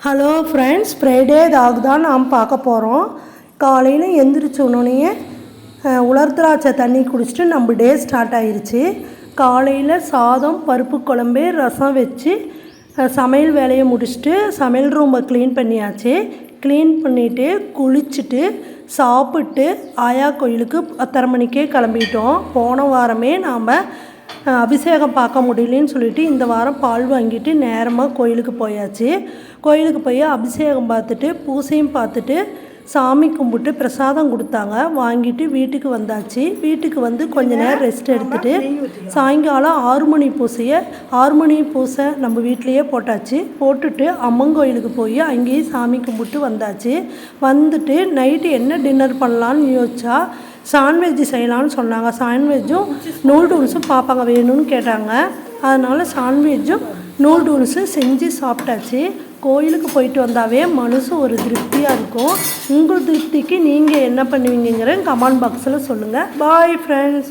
Hello friends, Friday talk தான் நாம் பார்க்க போகிறோம். காலையில் எந்திரிச்ச உடனே உலர் திராட்சை தண்ணி குடிச்சிட்டு நம்ம டே ஸ்டார்ட் ஆகிருச்சு. காலையில் சாதம், பருப்பு குழம்பு, ரசம் வச்சு சமையல் வேலையை முடிச்சுட்டு சமையல் ரூமை க்ளீன் பண்ணியாச்சு. க்ளீன் பண்ணிவிட்டு குளிச்சுட்டு சாப்பிட்டு ஆயா கோயிலுக்கு 10:30 மணிக்கே கிளம்பிட்டோம். போன வாரமே நாம் அபிஷேகம் பார்க்க முடியலன்னு சொல்லிட்டு இந்த வாரம் பால் வாங்கிட்டு நேரமாக கோயிலுக்கு போயாச்சு. கோயிலுக்கு போய் அபிஷேகம் பார்த்துட்டு பூசையும் பார்த்துட்டு சாமி கும்பிட்டு பிரசாதம் கொடுத்தாங்க. வாங்கிட்டு வீட்டுக்கு வந்தாச்சு. வீட்டுக்கு வந்து கொஞ்ச நேரம் ரெஸ்ட் எடுத்துகிட்டு சாயங்காலம் 6 மணி பூசை நம்ம வீட்லேயே போட்டாச்சு. போட்டுட்டு அம்மன் கோயிலுக்கு போய் அங்கேயும் சாமி கும்பிட்டு வந்தாச்சு. வந்துட்டு நைட்டு என்ன டின்னர் பண்ணலான்னு யோசிச்சா சாண்ட்விட்ஜ் செய்யலான்னு சொன்னாங்க. சாண்ட்விட்ஜும் நூடுல்ஸும் பாப்பாங்க வேணும்னு கேட்டாங்க. அதனால் சாண்ட்விட்ஜும் நூடுல்ஸும் செஞ்சு சாப்பிட்டாச்சு. கோயிலுக்கு போயிட்டு வந்தாவே மனசு ஒரு திருப்தியாக இருக்கும். உங்கள் திருப்திக்கு நீங்கள் என்ன பண்ணுவீங்கிற கமெண்ட் பாக்ஸில் சொல்லுங்கள். Bye friends.